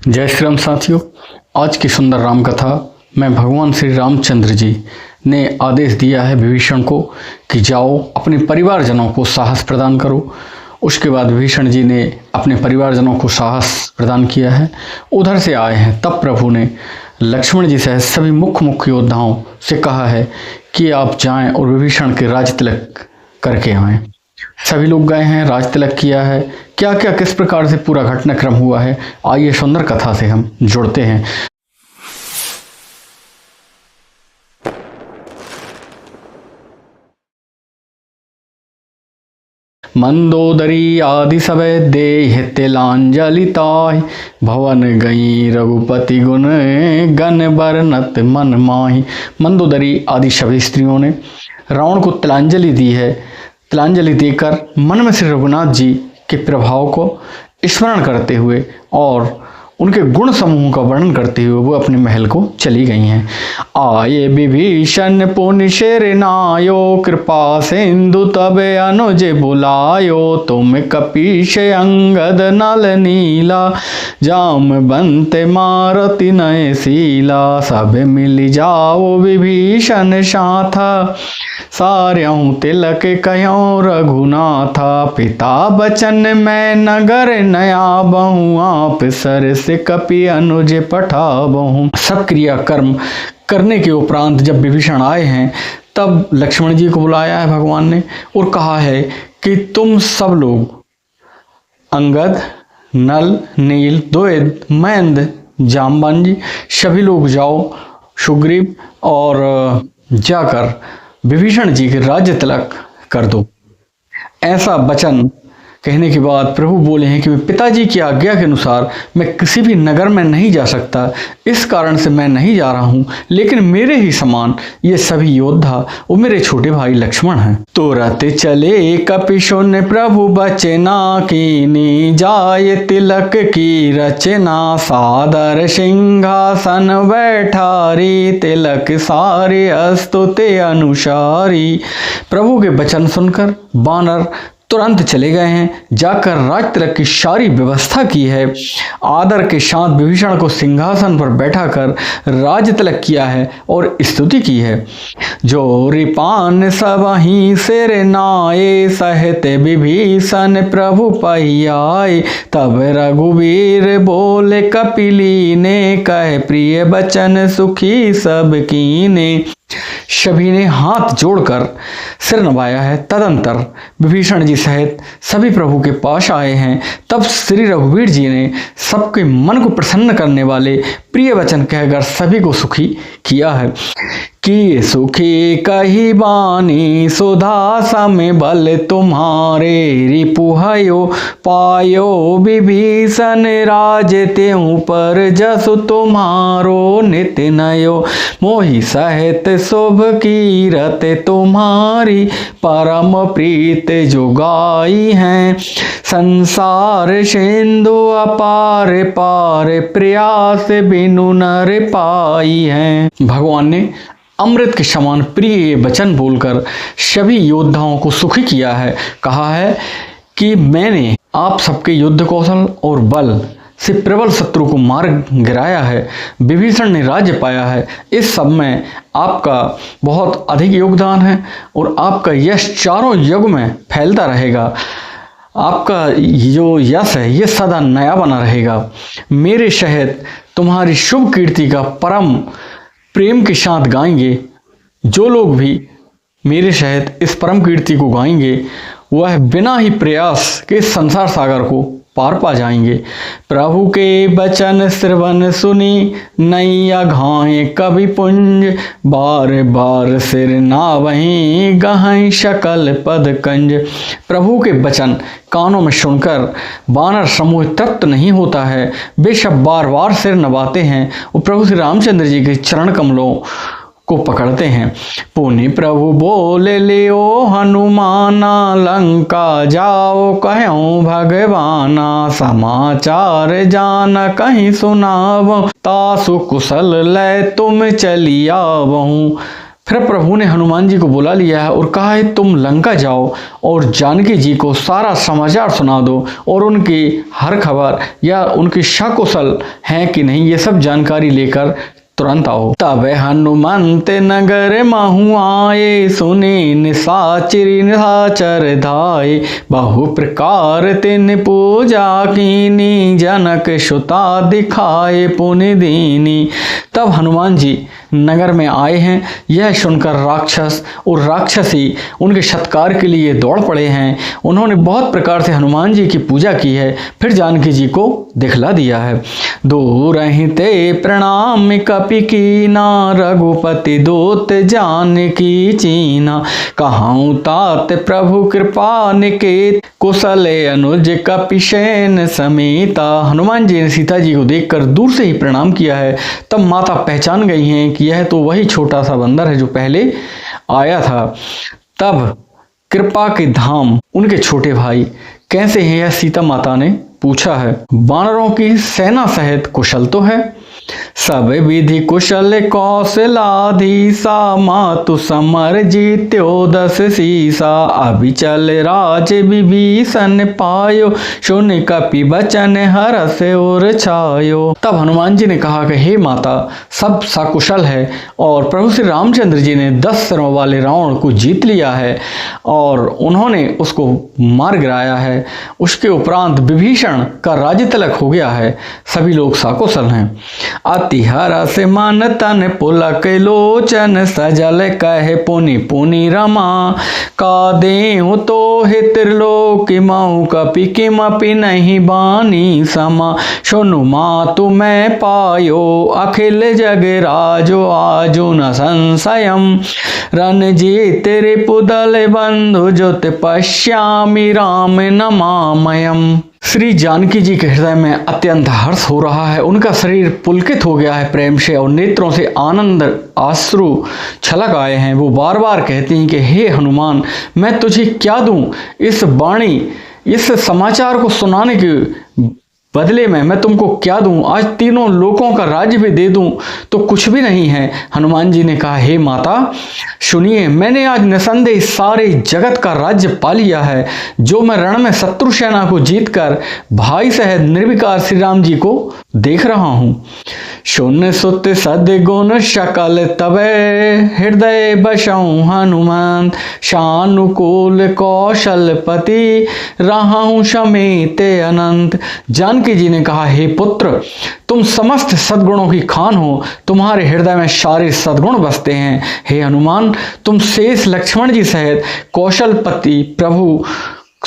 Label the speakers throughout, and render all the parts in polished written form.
Speaker 1: जय श्री राम साथियों। आज की सुंदर राम कथा में भगवान श्री रामचंद्र जी ने आदेश दिया है विभीषण को कि जाओ अपने परिवारजनों को साहस प्रदान करो। उसके बाद विभीषण जी ने अपने परिवारजनों को साहस प्रदान किया है। उधर से आए हैं, तब प्रभु ने लक्ष्मण जी सहित सभी मुख्य योद्धाओं से कहा है कि आप जाएं और विभीषण के राज तिलक करके आएं। सभी लोग गए हैं, राज तिलक किया है। क्या क्या किस प्रकार से पूरा घटनाक्रम हुआ है, आइए सुंदर कथा से हम जुड़ते हैं। मंदोदरी आदि सबे देह तिलांजलि ताहि, भवन गई रघुपति गुण गण बरनत मन माहि। मंदोदरी आदि सभी स्त्रियों ने रावण को तिलांजलि दी है। तिलांजलि देकर मन में श्री रघुनाथ जी के प्रभाव को स्मरण करते हुए और उनके गुण समूह का वर्णन करते हुए वो अपने महल को चली गई हैं। आये विभीषण पुनि शेरनायो, कृपा सिंधु तबे अनुज बुलायो। तुम कपीश अंगद नल नीला, जाम बनते मारुति नय शीला। सब मिल जाओ विभीषण साथा, सार्यों तिलक कहो रघुनाथा। पिता बचन मैं नगर नया बहु, आप सर से कपि अनुज पठाबहु। सब क्रिया कर्म करने के उपरांत जब विभीषण आए हैं तब लक्ष्मण जी को बुलाया है भगवान ने और कहा है कि तुम सब लोग अंगद, नल, नील, द्वैत, महेंद्र, जामवन जी सभी लोग जाओ सुग्रीव और जाकर विभीषण जी के राज्य तिलक कर दो। ऐसा वचन कहने के बाद प्रभु बोले हैं कि मैं पिताजी की आज्ञा के अनुसार मैं किसी भी नगर में नहीं जा सकता, इस कारण से मैं नहीं जा रहा हूँ। लेकिन मेरे ही समान ये सभी योद्धा और मेरे छोटे भाई लक्ष्मण हैं। तुरंत चले कपिशुन प्रभु बचना, कीनी जाय तिलक की रचना। सादर सिंहासन बैठारी, तिलक सारे स्तुति अनुसारी। प्रभु के वचन सुनकर वानर तुरंत चले गए हैं, जाकर राज तिलक की सारी व्यवस्था की है। आदर के साथ विभीषण को सिंहासन पर बैठाकर राज तिलक किया है और स्तुति की है। जो रिपान सबहि सिर नाये, सहित विभीषण प्रभु पहियाए। तब रघुवीर बोले कपिली ने, कह प्रिय बचन सुखी सब कीने। सभी ने हाथ जोड़कर सिर नवाया है। तदंतर विभीषण जी सहित सभी प्रभु के पास आए हैं। तब श्री रघुवीर जी ने सबके मन को प्रसन्न करने वाले प्रिय वचन कहकर सभी को सुखी किया है कि सुखी कही बानी, सुधा सम बल तुम्हारे। रिपुहयो पायो विभीषण राज, त्यों पर जसु तुम्हारो नित नयो। मोहि सहित शुभ कीरत तुम्हारी, परम प्रीत जो गाई हैं। संसार सिंधु अपार पार, प्रयास बिनु नर पाई हैं। भगवान ने अमृत के समान प्रिय वचन बोलकर सभी योद्धाओं को सुखी किया है। कहा है कि मैंने आप सबके युद्ध कौशल और बल से प्रबल शत्रु को मार गिराया है। विभीषण ने राज्य पाया है। इस सब में आपका बहुत अधिक योगदान है और आपका यश चारों युग में फैलता रहेगा। आपका जो यश है ये सदा नया बना रहेगा। मेरे सहित तुम्हारी शुभ कीर्ति का परम प्रेम के साथ गाएंगे। जो लोग भी मेरे सहित इस परम कीर्ति को गाएंगे वह बिना ही प्रयास के संसार सागर को पार पा जाएंगे। प्रभु के वचन श्रवण सुनी, नैया घाए कवि पुंज। बार बार सिर नावहीं, गहं शकल पद कंज। प्रभु के वचन कानों में सुनकर वानर समूह तृप्त नहीं होता है। वे सब बार बार सिर नवाते हैं और प्रभु श्री रामचंद्र जी के चरण कमलों को पकड़ते हैं। पुनि प्रभु बोले लियो हनुमाना, लंका जाओ कहो भगवाना। समाचार जान कहीं सुनाव, तासु कुशल लय तुम चलिया बहु। फिर प्रभु ने हनुमान जी को बुला लिया है और कहा है तुम लंका जाओ और जानकी जी को सारा समाचार सुना दो और उनकी हर खबर या उनकी सकुशल हैं कि नहीं ये सब जानकारी लेकर तुरंत आओ। तब हनुमंत नगर महु आए, सुने निशाचर निशाचर धाये, बहु प्रकार तिन पूजा कीनी, जनक सुता दिखाए पुनि दीनी। तब हनुमान जी नगर में आए हैं, यह सुनकर राक्षस और राक्षसी उनके सत्कार के लिए दौड़ पड़े हैं। उन्होंने बहुत प्रकार से हनुमान जी की पूजा की है, फिर जानकी जी को दिखला दिया है। दूर रहते प्रणाम कपि कीना, रघुपति दूत जानकी चीना, कहाऊं तात प्रभु कृपा निकेत, कुशल अनुज कपिशेन समेता। हनुमान जी ने सीता जी को देखकर दूर से ही प्रणाम किया है। तब माता पहचान गई हैं कि यह तो वही छोटा सा बंदर है जो पहले आया था। तब कृपा के धाम उनके छोटे भाई कैसे हैं यह सीता माता ने पूछा है। वानरों की सेना सहित कुशल तो है, सब विधि कुशल कौशलाधीसा, मातु समर जीत्यो दस सीसा, अभिचल राज विभीषण पायो, सुन कपि बचन हरष और छायो। तब हनुमान जी ने कहा कि हे माता सब सकुशल है और प्रभु श्री रामचंद्र जी ने 10 सिरों वाले रावण को जीत लिया है और उन्होंने उसको मार गिराया है। उसके उपरांत विभीषण का राज्य तिलक हो गया है, सभी लोग सकुशल हैं। अति हरष मन तन पुलक लोचन, सजल कहे पुनि पुनि रमा, का देहु तो हे त्रिलोक महु, कपि किमपि नहीं बानी समा, सुनु मातु मैं पायो, अखिल जग राजो आजु न संशयम, रणजीत रिपुदल बंधु जुत पश्यामि राम नमामयम। श्री जानकी जी के हृदय में अत्यंत हर्ष हो रहा है, उनका शरीर पुलकित हो गया है प्रेम से और नेत्रों से आनंद आश्रु छलक आए हैं। वो बार बार कहती हैं कि हे हनुमान मैं तुझे क्या दूं, इस वाणी इस समाचार को सुनाने के बदले में मैं तुमको क्या दूं, आज तीनों लोकों का राज्य भी दे दूं तो कुछ भी नहीं है। हनुमान जी ने कहा हे माता सुनिए, मैंने आज निसंदेह सारे जगत का राज्य पा लिया है, जो मैं रण में शत्रु सेना को जीतकर भाई सहित निर्विकार श्री राम जी को देख रहा हूं। शून्य सुत सद्गुण शकल तबे, हृदय बसऊं हनुमान, शानुकूल कौशलपति, रहाऊं समेत अनंत। जानकी जी ने कहा हे पुत्र तुम समस्त सद्गुणों की खान हो, तुम्हारे हृदय में सारे सद्गुण बसते हैं। हे हनुमान तुम शेष लक्ष्मण जी सहित कौशलपति प्रभु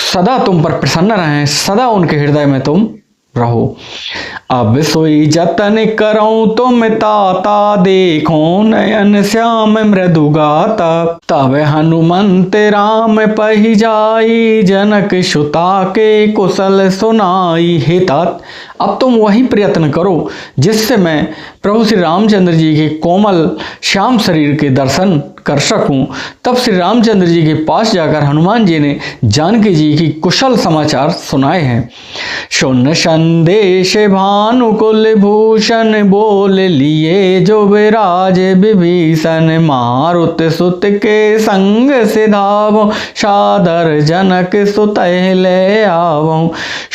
Speaker 1: सदा तुम पर प्रसन्न रहें, सदा उनके हृदय में तुम रहो। अब सोई जतन करऊं तुम ताता, देखो नयन श्याम मृदु गाता, तब हनुमंत राम पहि जाई, जनक सुता के कुशल सुनाई। हे तात अब तुम वही प्रयत्न करो जिससे मैं प्रभु श्री रामचंद्र जी के कोमल श्याम शरीर के दर्शन कर सकूं। तब श्री रामचंद्र जी के पास जाकर हनुमान जी ने जानकी जी की कुशल समाचार सुनाए हैं। सुन संदेश भानुकुल भूषण, बोल लिए जो विराज विभीषण, मारुत सुत के संग से धावो, सादर जनक सुतहि ले आवो।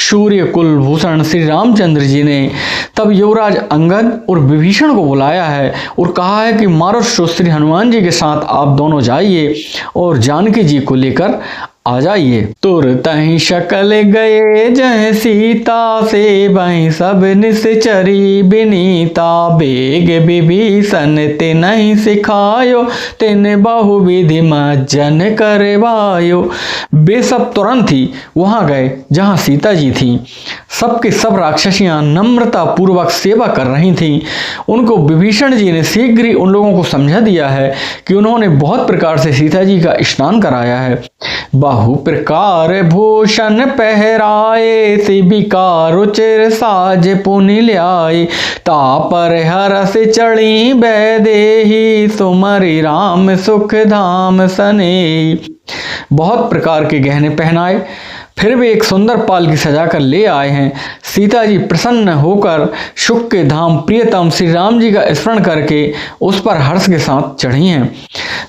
Speaker 1: सूर्य कुल भूषण श्री रामचंद्र जी ने तब युवराज अंगद और विभीषण को बुलाया है और कहा है कि मारुत श्री हनुमान जी के साथ आप दोनों जाइए और जानकी जी को लेकर आ जाइए। तुरत ही शकल गए जह सीता से, वहीं सब निश्चरी बिनीता, बेग विभीषण ते नहीं सिखायो, तेने बहु विधि मज्जन करवायो। वे सब तुरंत ही वहां गए जहां सीता जी थी। सबके सब राक्षसियां नम्रता पूर्वक सेवा कर रही थीं। उनको विभीषण जी ने शीघ्र ही उन लोगों को समझा दिया है कि उन्होंने बहुत प्रकार से सीता जी का स्नान कराया है। बहु प्रकार भूषण पहराए, शिविका रुचिर साज पुनि ल्याए, तापर हरष चढ़ी बैदेही, सुमरि राम सुख धाम सने। बहुत प्रकार के गहने पहनाए, फिर वे एक सुंदर पालकी सजाकर ले आए हैं। सीता जी प्रसन्न होकर सुख के धाम प्रियतम श्री राम जी का स्मरण करके उस पर हर्ष के साथ चढ़ी हैं।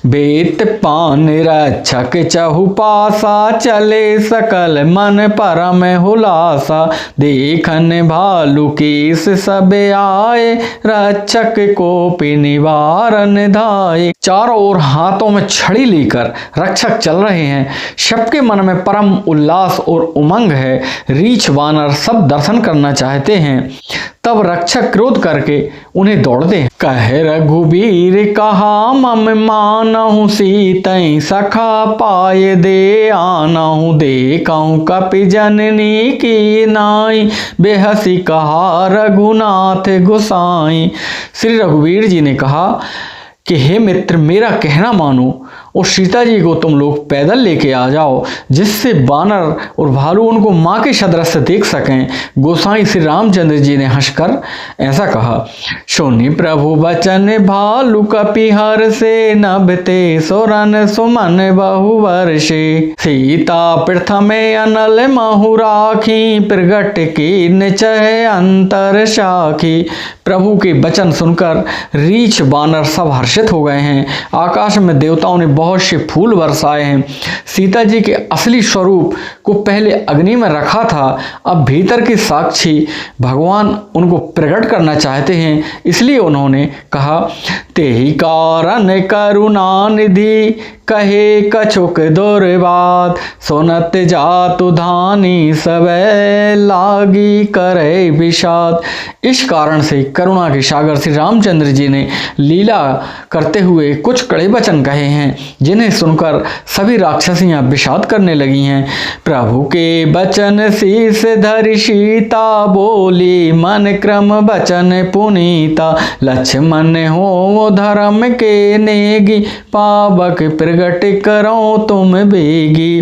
Speaker 1: बेत पान रक्षक चहुपासा, चले सकल मन परम हुलासा, देखन भालू केस सब आए, रक्षक को निवारण धाये। चारों ओर हाथों में छड़ी लेकर रक्षक चल रहे हैं। सबके मन में परम उल्लास और उमंग है। रीछ वानर सब दर्शन करना चाहते हैं। तब रक्षक क्रोध करके उन्हें दौड़ते हैं। कह रघुबीर कहा मम मानहु, सीतै सखा पाए दे आनहु, देखहु कपि जननी की नाई, बेहसी कहा रघुनाथ गोसाई। श्री रघुवीर जी ने कहा कि हे मित्र, मेरा कहना मानो और सीता जी को तुम लोग पैदल लेके आ जाओ, जिससे बानर और भालू उनको माँ के सदृश देख सकें। गोसाई श्री रामचंद्र जी ने हंसकर ऐसा कहा, सुनि प्रभु बचन भालू कपिहर से, नभते सोरन सुमन बहु वर्षे, सीता प्रथमे अनल महु राखी, प्रगट की निचय अंतर साखी। प्रभु के वचन सुनकर रीछ बानर सब हर्षित हो गए हैं। आकाश में देवताओं ने बहुत से फूल बरसाए हैं। सीता जी के असली स्वरूप को पहले अग्नि में रखा था, अब भीतर के साक्षी भगवान उनको प्रकट करना चाहते हैं। इसलिए उन्होंने कहा, तेहि कारण करुणा निधि, कहे कछुक दुर्बात, सुनत जातु धानी सबे, लागी करे विषाद। इस कारण से करुणा के सागर श्री रामचंद्र जी ने लीला करते हुए कुछ कड़े वचन कहे हैं, जिन्हें सुनकर सभी राक्षसियां विषाद करने लगी हैं। प्रभु के वचन शीस धरि सीता, बोली मन क्रम वचन पुनीता, लक्ष्मण हो धर्म के नेगी, पावक प्रगट करो तुम बेगी।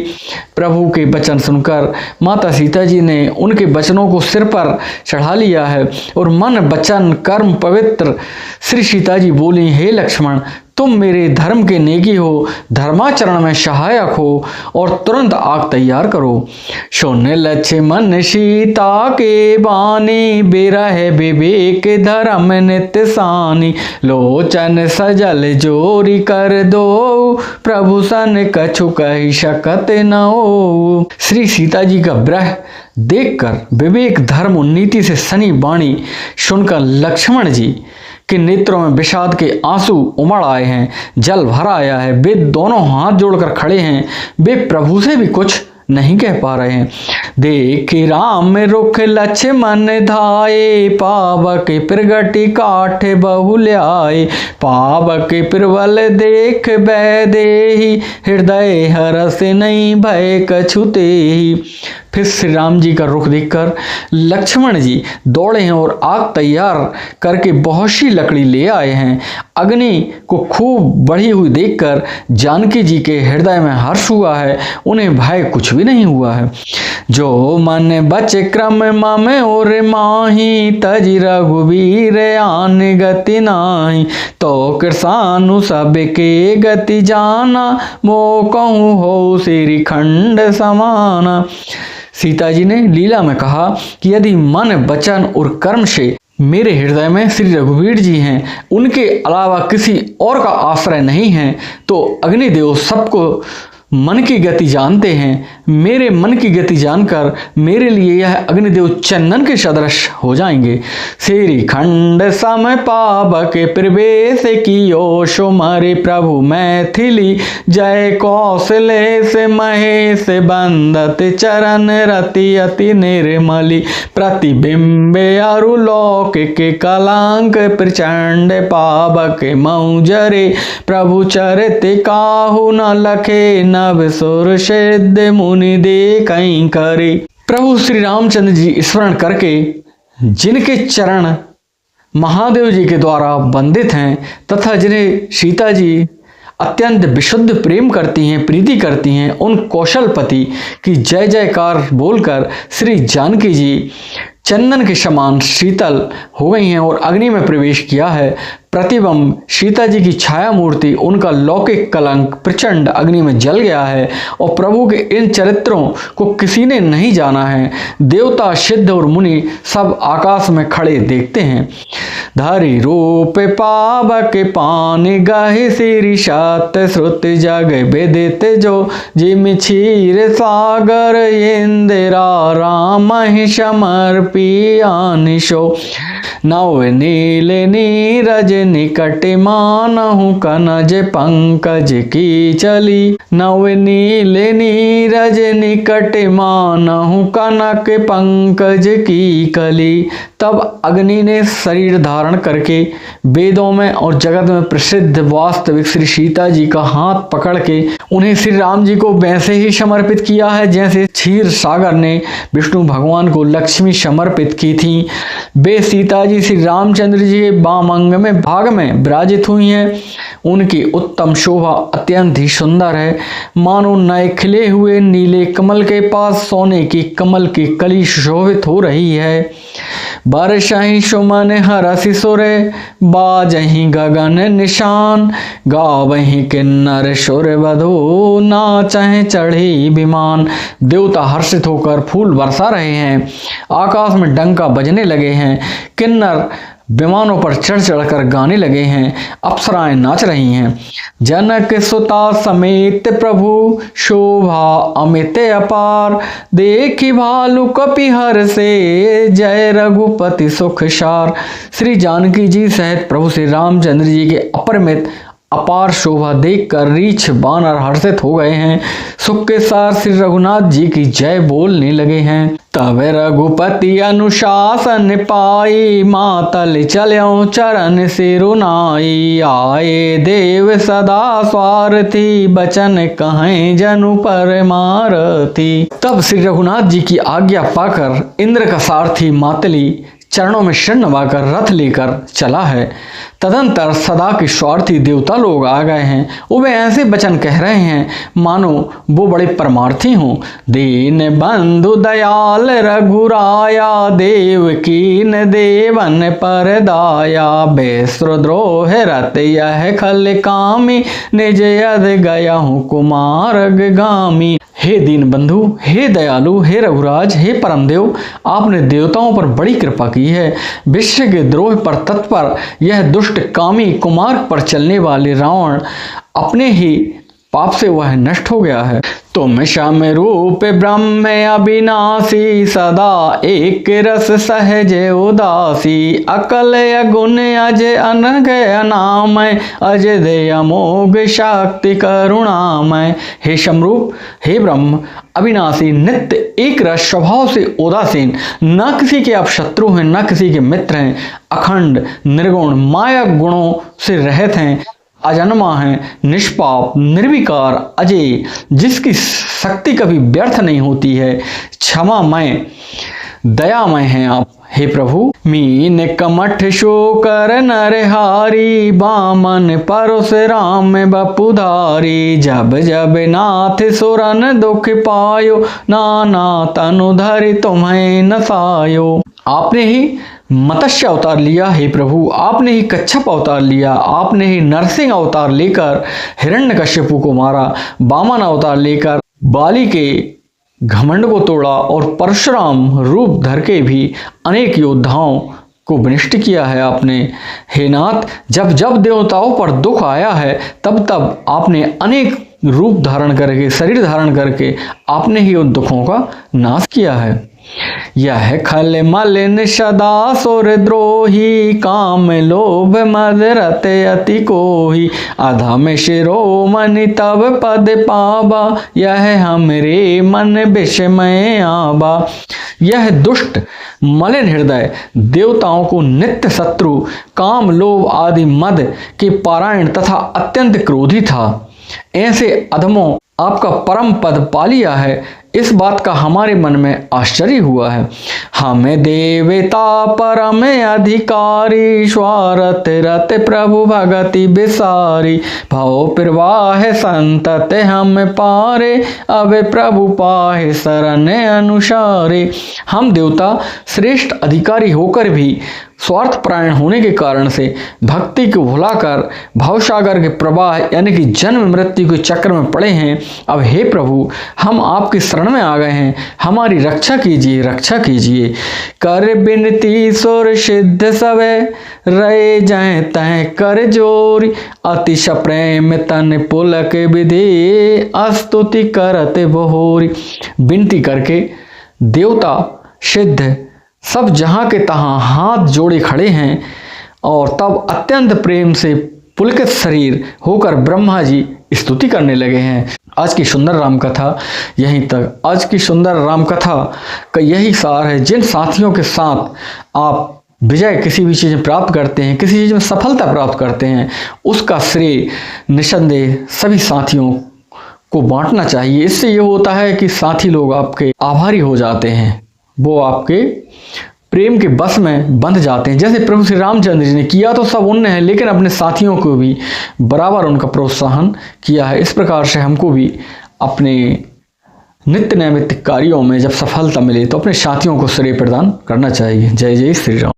Speaker 1: प्रभु के वचन सुनकर माता सीता जी ने उनके वचनों को सिर पर चढ़ा लिया है और मन वचन कर्म पवित्र श्री सीता जी बोली, हे लक्ष्मण, तुम मेरे धर्म के नेगी हो, धर्माचरण में सहायक हो और तुरंत आग तैयार करो। सुन लक्ष्मण सीता के बानी, बिरह विवेक धर्म नित्य सानी, लोचन सजल जोरी कर दो, प्रभु सन कछु कहि सकत न हो। श्री सीता जी का विरह देखकर विवेक धर्म नीति से सनी वाणी सुनकर लक्ष्मण जी के नेत्रों में विषाद के आंसू उमड़ आए हैं, जल भर आया है। वे दोनों हाथ जोड़कर खड़े हैं। वे प्रभु से भी कुछ नहीं कह पा रहे हैं। देख राम रुख लक्ष्मण धाये, पावक प्रगति काठ बहुल्याए, पावक प्रबल देख बैदेही, हृदय हरस नहीं भय कछुतेही। फिर श्री राम जी का रुख देखकर लक्ष्मण जी दौड़े हैं और आग तैयार करके बहुत सी लकड़ी ले आए हैं। अग्नि को खूब बढ़ी हुई देखकर जानकी जी के हृदय में हर्ष हुआ है, उन्हें भय कुछ भी नहीं हुआ है। जो मन बच क्रम मम और माही, तज रघुवीर आन गति नाही, तो कृसानु सबके गति जाना, मो कहूँ हो श्री खंड समाना। सीता जी ने लीला में कहा कि यदि मन वचन और कर्म से मेरे हृदय में श्री रघुवीर जी हैं, उनके अलावा किसी और का आश्रय नहीं है, तो अग्निदेव सबको मन की गति जानते हैं। मेरे मन की गति जानकर मेरे लिए यह अग्निदेव चंदन के सदृश हो जाएंगे। श्री खंड सम पावक प्रवेश कियो, सुमरि प्रभु मैथिली, जय कौशले से महेश बंदत चरण, रति अति निर्मली, प्रतिबिंब अरुलोक के कलांक, प्रचंड पावक मऊजरे, प्रभु चरित काहू न लखे, नभ सुर सिद्ध मुनि देखै करे। प्रभु श्री रामचंद्र जी स्मरण करके जिनके चरण महादेव जी के द्वारा वंदित हैं तथा जिन्हें सीता जी अत्यंत विशुद्ध प्रेम करती हैं, प्रीति करती हैं, उन कौशलपति की जय जयकार बोलकर श्री जानकी जी चंदन के समान शीतल हो गई हैं और अग्नि में प्रवेश किया है। प्रतिबिंब सीता जी की छाया मूर्ति, उनका लौकिक कलंक प्रचंड अग्नि में जल गया है और प्रभु के इन चरित्रों को किसी ने नहीं जाना है। देवता, सिद्ध और मुनि सब आकाश में खड़े देखते हैं। धारी रूप पावक पानी गाहि सिरि सत श्रुत जग वेदित जो जिम क्षीर सागर इंदिरा राम ही समर्पी आनिशो। नव नील नीरज निकट मानहु कनज पंकज की चली। नव नील नीरज निकट मानहु कनक पंकज की कली। तब अग्नि ने शरीर धारण करके वेदों में और जगत में प्रसिद्ध वास्तविक श्री सीता जी का हाथ पकड़ के उन्हें श्री राम जी को वैसे ही समर्पित किया है जैसे क्षीर सागर ने विष्णु भगवान को लक्ष्मी समर्पित की थी। वे सीता जी श्री रामचंद्र जी के बाम अंग में भाग में विराजित हुई हैं। उनकी उत्तम शोभा अत्यंत ही सुंदर है, मानो नए खिले हुए नीले कमल के पास सोने की कमल की कली सुशोभित हो रही है। बरसहि सुमन हरसि सुर बाजहि गगन निशान। गावहि किन्नर सुर वधू नाचहि चढ़ी विमान। देवता हर्षित होकर फूल बरसा रहे हैं, आकाश में डंका बजने लगे हैं, किन्नर विमानों पर चढ़ चढ़कर गाने लगे हैं, अप्सराएं नाच रही हैं। जनक सुता समेत प्रभु शोभा अमित अपार। देखी भालु कपिहर से जय रघुपति सुख सार। श्री जानकी जी सहित प्रभु श्री रामचंद्र जी के अपरिमित अपार शोभा देखकर रीछ बानर हर्षित हो गए हैं, सुख के साथ श्री रघुनाथ जी की जय बोलने लगे हैं। तब रघुपति अनुशासन पाई मातल चल्यों चरण सिरुनाई। आए देव सदा स्वार्थी बचन कहें जनु परमारथी। तब श्री रघुनाथ जी की आज्ञा पाकर इंद्र का सारथी मातली चरणों में सिर नवाकर रथ लेकर चला है। तदंतर सदा के स्वार्थी देवता लोग आ गए हैं। वे ऐसे वचन कह रहे हैं मानो वो बड़े परमार्थी हों। दीन बंधु दयाल रघुराया देव कीन देवन पर दाया। बेस्रुद्रोह रत यह खल कामी निज यद गया हूँ कुमार गामी। हे दीन बंधु, हे दयालु, हे रघुराज, हे परमदेव, आपने देवताओं पर बड़ी कृपा की है। विश्व के द्रोह पर तत्पर यह दुष्ट कामी कुमार्ग पर चलने वाले रावण अपने ही पाप से वह नष्ट हो गया है। तुम शम रूप ब्रह्म अविनाशी सदा एक रस सहज उदासी। अकल अगुण अज अनघ अनामय अज दय अमोघ शक्ति करुणामय। हे शमरूप, हे ब्रह्म अविनाशी, नित्य एक रस, स्वभाव से उदासीन, न किसी के आप शत्रु हैं न किसी के मित्र हैं, अखंड निर्गुण माया गुणों से रहित हैं, अजन्मा है, निष्पाप, निर्विकार, अजय, जिसकी शक्ति कभी व्यर्थ नहीं होती है, क्षमामय, दयामय हैं आप हे प्रभु। मीन कमठ शोकर नरहारी बामन परशुराम बपुधारी। जब जब नाथ सुरन दुख पायो नाना तनु धरि तुम्हें नसायो। आपने ही मत्स्य अवतार लिया हे प्रभु, आपने ही कच्छप अवतार लिया, आपने ही नरसिंह अवतार लेकर हिरण्यकश्यपु को मारा, वामन अवतार लेकर बाली के घमंड को तोड़ा और परशुराम रूप धर के भी अनेक योद्धाओं को विनष्ट किया है आपने। हे नाथ, जब जब देवताओं पर दुख आया है तब तब आपने अनेक रूप धारण करके, शरीर धारण करके आपने ही उन दुखों का नाश किया है। यह खल मलिन सदा सुर द्रोही काम लोभ मद रत अति कोही। अधम शिरोमणि तब पद पावा यह हमरे मन विषमय आबा। यह दुष्ट मलिन हृदय देवताओं को नित्य शत्रु, काम लोभ आदि मद के पारायण तथा अत्यंत क्रोधी था। ऐसे अधमों आपका परम पद पा लिया है, इस बात का हमारे मन में आश्चर्य हुआ है। हमें देवता परम अधिकारी स्वारथ रत प्रभु भगति बिसारी। भव प्रवाह संतत हम पारे अब प्रभु पाहे शरण अनुसारे। हम देवता श्रेष्ठ अधिकारी होकर भी स्वार्थपरायण होने के कारण से भक्ति को भुलाकर भवसागर के प्रवाह यानी कि जन्म मृत्यु के चक्र में पड़े हैं। अब हे प्रभु, हम आपकी शरण में आ गए हैं, हमारी रक्षा कीजिए, रक्षा कीजिए। कर बिनती सुर सिद्ध सवे, रहे जाए तय कर जोरी, अतिश प्रेम तन पुलक विधि, स्तुति करत बहोरी। विनती करके देवता सिद्ध सब जहाँ के तहाँ हाथ जोड़े खड़े हैं और तब अत्यंत प्रेम से पुलकित शरीर होकर ब्रह्मा जी स्तुति करने लगे हैं। आज की सुंदर राम कथा यहीं तक। आज की सुंदर राम कथा का यही सार है। जिन साथियों के साथ आप विजय किसी भी चीज़ में प्राप्त करते हैं, किसी चीज़ में सफलता प्राप्त करते हैं, उसका श्रेय निसंदेह सभी साथियों को बांटना चाहिए। इससे ये होता है कि साथी लोग आपके आभारी हो जाते हैं, वो आपके प्रेम के बस में बंध जाते हैं। जैसे प्रभु श्री रामचंद्र जी ने किया तो सब उन्होंने है, लेकिन अपने साथियों को भी बराबर उनका प्रोत्साहन किया है। इस प्रकार से हमको भी अपने नित्य नैमित्तिक कार्यों में जब सफलता मिले तो अपने साथियों को श्रेय प्रदान करना चाहिए। जय जय श्री राम।